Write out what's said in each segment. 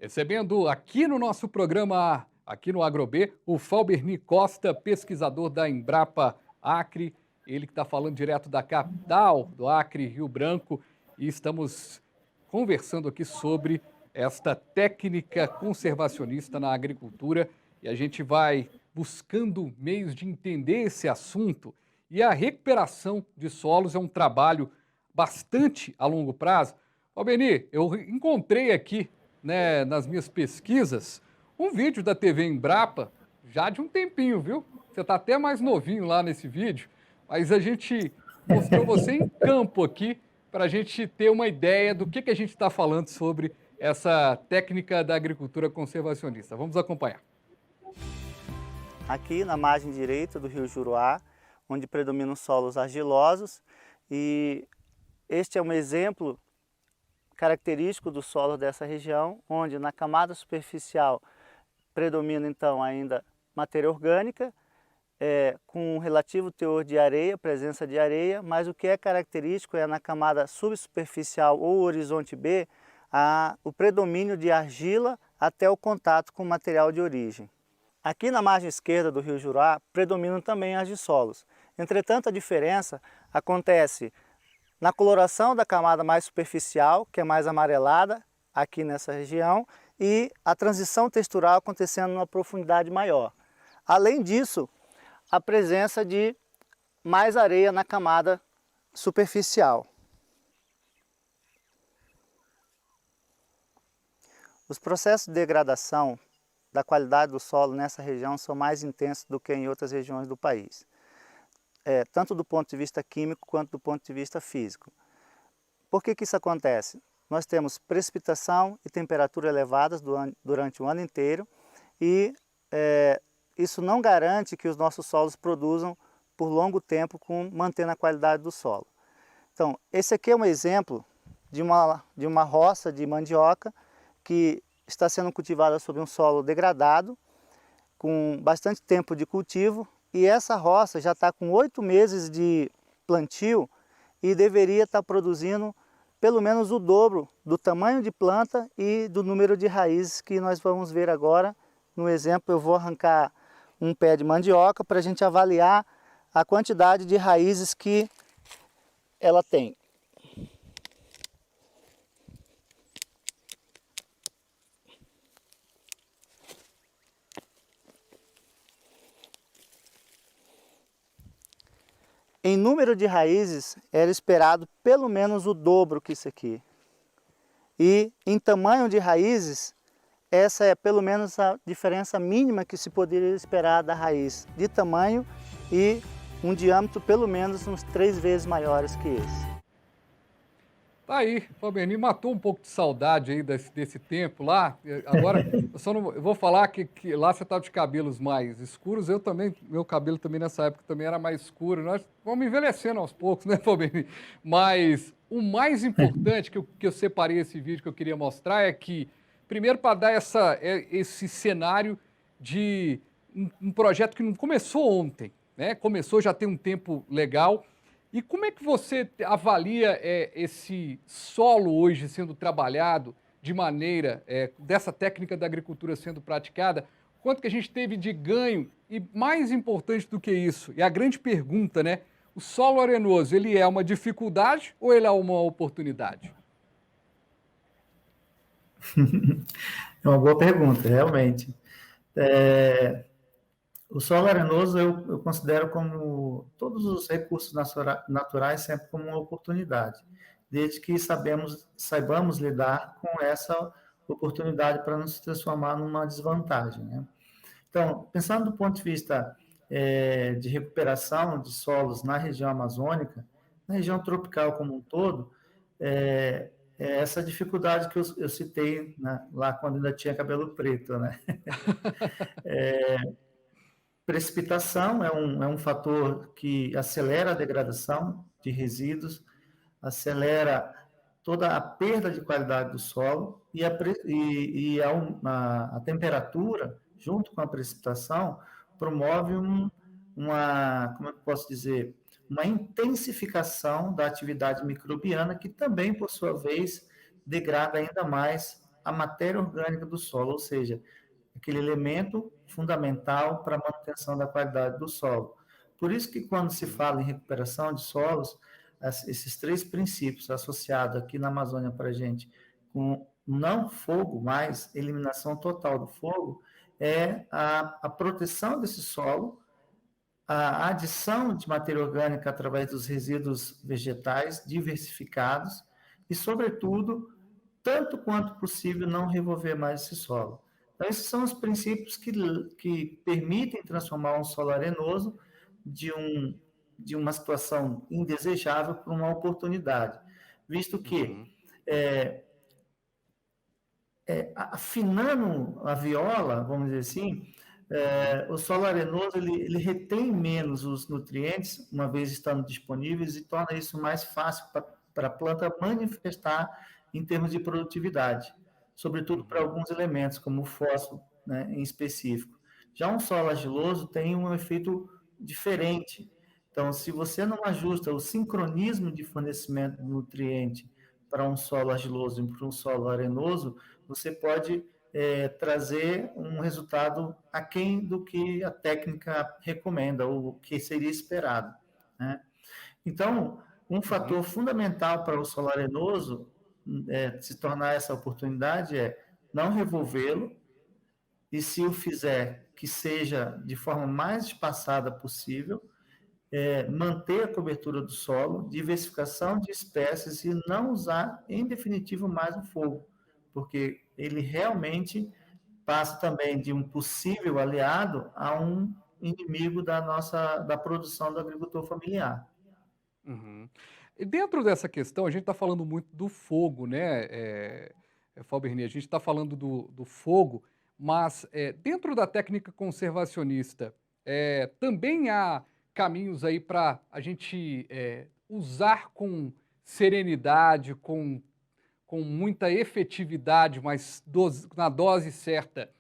Recebendo aqui no nosso programa, aqui no AgroB, o Falberni Costa, pesquisador da Embrapa Acre, ele que está falando direto da capital do Acre, Rio Branco, e estamos conversando aqui sobre esta técnica conservacionista na agricultura, e a gente vai buscando meios de entender esse assunto. E a recuperação de solos é um trabalho bastante a longo prazo. Falberni, eu encontrei aqui, né, nas minhas pesquisas, um vídeo da TV Embrapa, já de um tempinho, viu? Você está até mais novinho lá nesse vídeo, mas a gente mostrou você em campo aqui para a gente ter uma ideia do que a gente está falando sobre essa técnica da agricultura conservacionista. Vamos acompanhar. Aqui na margem direita do rio Juruá, onde predominam solos argilosos, e este é um exemplo característico do solo dessa região, onde na camada superficial predomina então ainda matéria orgânica, com um relativo teor de areia, presença de areia, mas o que é característico é na camada subsuperficial ou horizonte B, o predomínio de argila até o contato com o material de origem. Aqui na margem esquerda do rio Juruá predominam também argissolos. Entretanto, a diferença acontece na coloração da camada mais superficial, que é mais amarelada aqui nessa região, e a transição textural acontecendo numa profundidade maior. Além disso, a presença de mais areia na camada superficial. Os processos de degradação da qualidade do solo nessa região são mais intensos do que em outras regiões do país, tanto do ponto de vista químico quanto do ponto de vista físico. Por que isso acontece? Nós temos precipitação e temperatura elevadas durante o ano inteiro e isso não garante que os nossos solos produzam por longo tempo, mantendo a qualidade do solo. Então, esse aqui é um exemplo de uma roça de mandioca que está sendo cultivada sobre um solo degradado, com bastante tempo de cultivo, e essa roça já está com 8 meses de plantio e deveria estar produzindo pelo menos o dobro do tamanho de planta e do número de raízes que nós vamos ver agora. No exemplo, eu vou arrancar um pé de mandioca para a gente avaliar a quantidade de raízes que ela tem. Em número de raízes, era esperado pelo menos o dobro que isso aqui. E em tamanho de raízes, essa é pelo menos a diferença mínima que se poderia esperar da raiz de tamanho e um diâmetro pelo menos uns 3 vezes maiores que esse. Tá aí, Falberni, matou um pouco de saudade aí desse tempo lá. Agora, eu vou falar que lá você estava de cabelos mais escuros, eu também, meu cabelo também nessa época também era mais escuro. Nós vamos envelhecendo aos poucos, né, Falberni? Mas o mais importante que eu separei esse vídeo que eu queria mostrar é que, primeiro, para dar esse cenário de um projeto que não começou ontem, né? Começou já tem um tempo legal. E como é que você avalia esse solo hoje sendo trabalhado de maneira, dessa técnica da agricultura sendo praticada? Quanto que a gente teve de ganho? E mais importante do que isso, e a grande pergunta, né? O solo arenoso, ele é uma dificuldade ou ele é uma oportunidade? É uma boa pergunta, realmente. O solo arenoso eu considero como todos os recursos naturais sempre como uma oportunidade, desde que saibamos lidar com essa oportunidade para não se transformar numa desvantagem, né? Então, pensando do ponto de vista de recuperação de solos na região amazônica, na região tropical como um todo, é essa dificuldade que eu citei, né, lá quando ainda tinha cabelo preto, né? Precipitação é um fator que acelera a degradação de resíduos, acelera toda a perda de qualidade do solo a temperatura, junto com a precipitação, promove como é que eu posso dizer, uma intensificação da atividade microbiana que também, por sua vez, degrada ainda mais a matéria orgânica do solo, ou seja, aquele elemento fundamental para a manutenção da qualidade do solo. Por isso que quando se fala em recuperação de solos, esses três princípios associados aqui na Amazônia para a gente, com não fogo mais, eliminação total do fogo, é a proteção desse solo, a adição de matéria orgânica através dos resíduos vegetais diversificados e, sobretudo, tanto quanto possível, não revolver mais esse solo. Então, esses são os princípios que permitem transformar um solo arenoso de uma situação indesejável para uma oportunidade, visto que, afinando a viola, vamos dizer assim, o solo arenoso ele retém menos os nutrientes, uma vez estando disponíveis, e torna isso mais fácil para a planta manifestar em termos de produtividade, sobretudo para alguns elementos, como o fósforo, né, em específico. Já um solo argiloso tem um efeito diferente. Então, se você não ajusta o sincronismo de fornecimento de nutriente para um solo argiloso e para um solo arenoso, você pode trazer um resultado aquém do que a técnica recomenda, ou que seria esperado, né? Então, um fator fundamental para o solo arenoso se tornar essa oportunidade é não revolvê-lo, e se o fizer, que seja de forma mais espaçada possível, manter a cobertura do solo, diversificação de espécies e não usar, em definitivo, mais o fogo, porque ele realmente passa também de um possível aliado a um inimigo da produção do agricultor familiar. E dentro dessa questão, a gente está falando muito do fogo, né, Falberni? A gente está falando do fogo, mas dentro da técnica conservacionista, também há caminhos aí para a gente usar com serenidade, com muita efetividade, mas na dose certa,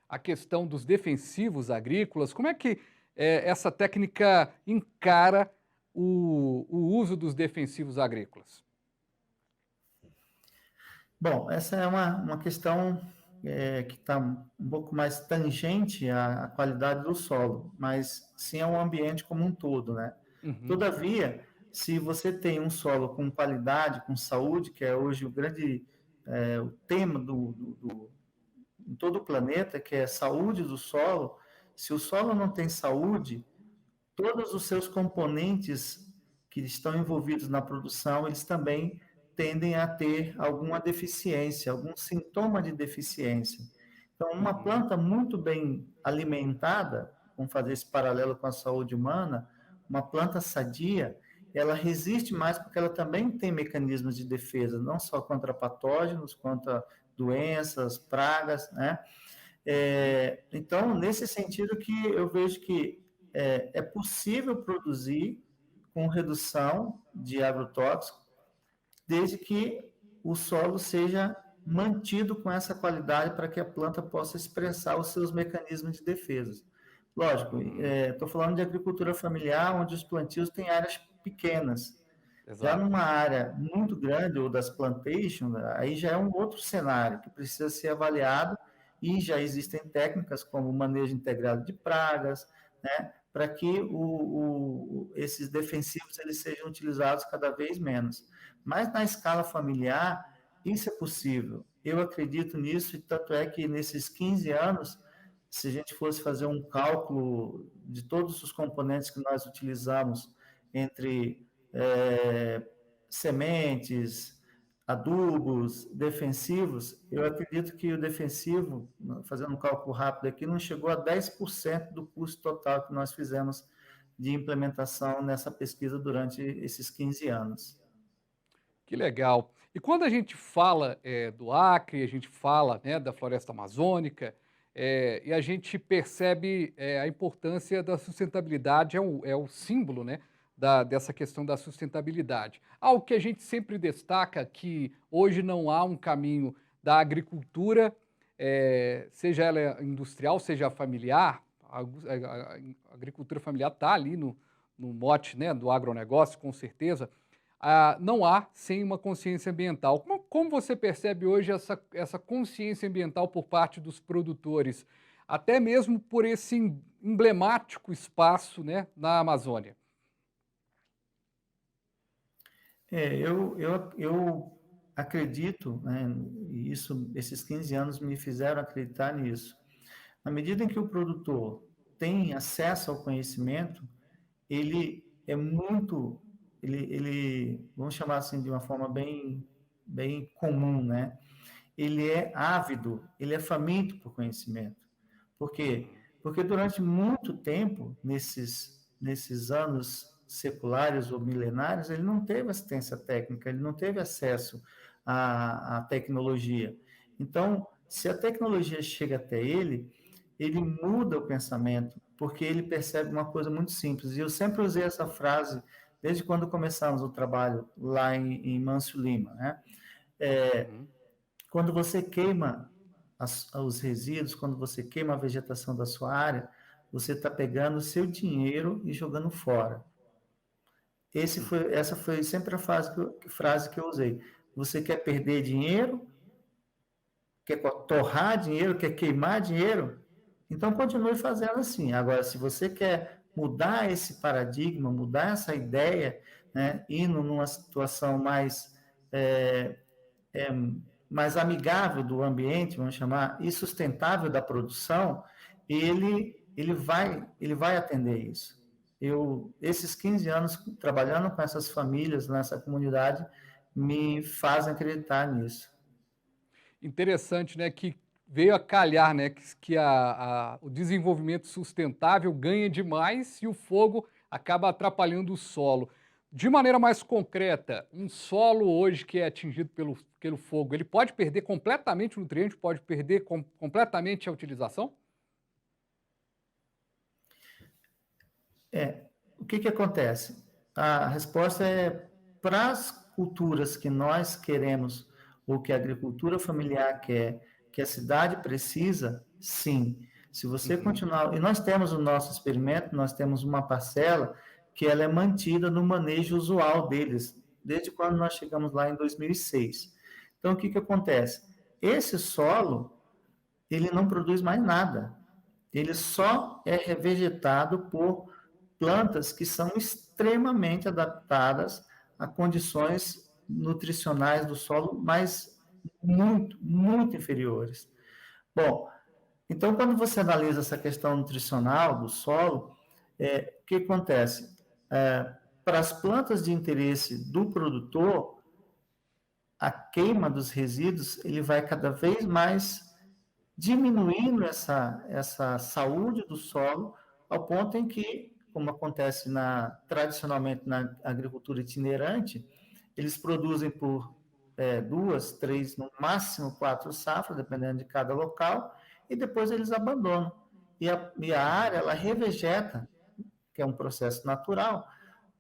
a questão dos defensivos agrícolas. Como é que essa técnica encara o uso dos defensivos agrícolas? Bom, essa é uma questão que está um pouco mais tangente à qualidade do solo, mas sim ao ambiente como um todo, né? Todavia, se você tem um solo com qualidade, com saúde, que é hoje o grande o tema em todo o planeta, que é a saúde do solo, se o solo não tem saúde, todos os seus componentes que estão envolvidos na produção, eles também tendem a ter alguma deficiência, algum sintoma de deficiência. Então, uma planta muito bem alimentada, vamos fazer esse paralelo com a saúde humana, uma planta sadia, ela resiste mais porque ela também tem mecanismos de defesa, não só contra patógenos, contra doenças, pragas, né? Então, nesse sentido que eu vejo que é possível produzir com redução de agrotóxicos, desde que o solo seja mantido com essa qualidade para que a planta possa expressar os seus mecanismos de defesa. Lógico, estou falando de agricultura familiar, onde os plantios têm áreas pequenas. Exato. Já numa área muito grande, ou das plantations, aí já é um outro cenário que precisa ser avaliado, e já existem técnicas como o manejo integrado de pragas, né, para que esses defensivos eles sejam utilizados cada vez menos. Mas na escala familiar, isso é possível. Eu acredito nisso, e tanto é que nesses 15 anos, se a gente fosse fazer um cálculo de todos os componentes que nós utilizamos entre sementes, adubos, defensivos, eu acredito que o defensivo, fazendo um cálculo rápido aqui, não chegou a 10% do custo total que nós fizemos de implementação nessa pesquisa durante esses 15 anos. Que legal. E quando a gente fala do Acre, a gente fala, né, da floresta amazônica, e a gente percebe a importância da sustentabilidade, é o símbolo, né, dessa questão da sustentabilidade. Algo que a gente sempre destaca, que hoje não há um caminho da agricultura, seja ela industrial, seja familiar. A agricultura familiar está ali no mote, né, do agronegócio, com certeza. Não há sem uma consciência ambiental. como você percebe hoje essa consciência ambiental por parte dos produtores, até mesmo por esse emblemático espaço, né, na Amazônia? Eu acredito, né, e esses 15 anos me fizeram acreditar nisso. Na medida em que o produtor tem acesso ao conhecimento, ele é muito, vamos chamar assim de uma forma bem comum, né? Ele é ávido, ele é faminto por conhecimento. Por quê? Porque durante muito tempo, nesses anos seculares ou milenários, ele não teve assistência técnica, ele não teve acesso à tecnologia. Então, se a tecnologia chega até ele muda o pensamento, porque ele percebe uma coisa muito simples. E eu sempre usei essa frase desde quando começamos o trabalho lá em Mâncio Lima, né? Quando você queima os resíduos, quando você queima a vegetação da sua área, você está pegando o seu dinheiro e jogando fora. Essa foi sempre a frase que eu usei. Você quer perder dinheiro? Quer torrar dinheiro? Quer queimar dinheiro? Então, continue fazendo assim. Agora, se você quer mudar esse paradigma, mudar essa ideia, né, indo numa situação mais amigável do ambiente, vamos chamar, e sustentável da produção, ele vai atender isso. Esses 15 anos trabalhando com essas famílias nessa comunidade me fazem acreditar nisso. Interessante, né, que veio a calhar, né, que o desenvolvimento sustentável ganha demais e o fogo acaba atrapalhando o solo. De maneira mais concreta, um solo hoje que é atingido pelo fogo, ele pode perder completamente o nutriente, pode perder completamente a utilização? O que acontece? A resposta é para as culturas que nós queremos, ou que a agricultura familiar quer, que a cidade precisa, sim. Se você continuar... E nós temos o nosso experimento, nós temos uma parcela que ela é mantida no manejo usual deles, desde quando nós chegamos lá em 2006. Então, o que acontece? Esse solo, ele não produz mais nada. Ele só é revegetado por plantas que são extremamente adaptadas a condições nutricionais do solo, mas muito, muito inferiores. Bom, então, quando você analisa essa questão nutricional do solo, o que acontece? Para as plantas de interesse do produtor, a queima dos resíduos ele vai cada vez mais diminuindo essa saúde do solo, ao ponto em que, como acontece tradicionalmente na agricultura itinerante, eles produzem por 2, 3, no máximo 4 safras, dependendo de cada local, e depois eles abandonam. E a área, ela revegeta, que é um processo natural,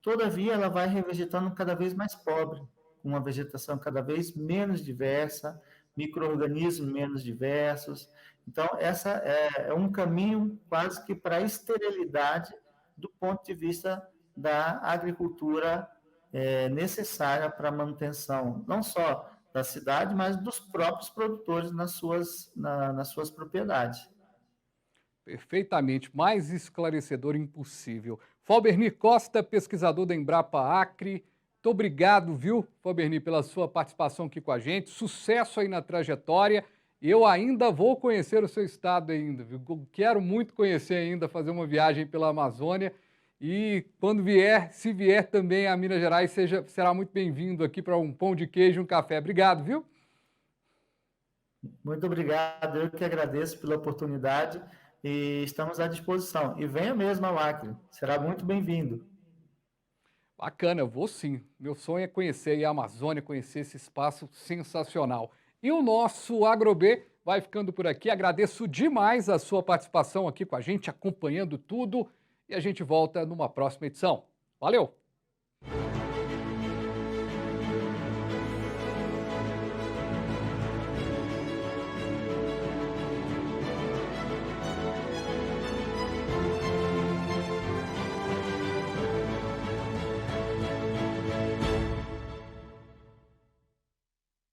todavia ela vai revegetando cada vez mais pobre, com uma vegetação cada vez menos diversa, micro-organismos menos diversos. Então, essa é um caminho quase que para a esterilidade do ponto de vista da agricultura necessária para a manutenção, não só da cidade, mas dos próprios produtores nas suas propriedades. Perfeitamente, mais esclarecedor impossível. Falberni Costa, pesquisador da Embrapa Acre, muito obrigado, viu, Falberni, pela sua participação aqui com a gente. Sucesso aí na trajetória. Eu ainda vou conhecer o seu estado ainda, viu? Quero muito conhecer ainda, fazer uma viagem pela Amazônia. E quando vier, se vier também a Minas Gerais, será muito bem-vindo aqui para um pão de queijo e um café. Obrigado, viu? Muito obrigado, eu que agradeço pela oportunidade e estamos à disposição. E venha mesmo ao Acre, será muito bem-vindo. Bacana, eu vou sim. Meu sonho é conhecer a Amazônia, conhecer esse espaço sensacional. E o nosso AgroB vai ficando por aqui. Agradeço demais a sua participação aqui com a gente, acompanhando tudo. E a gente volta numa próxima edição. Valeu!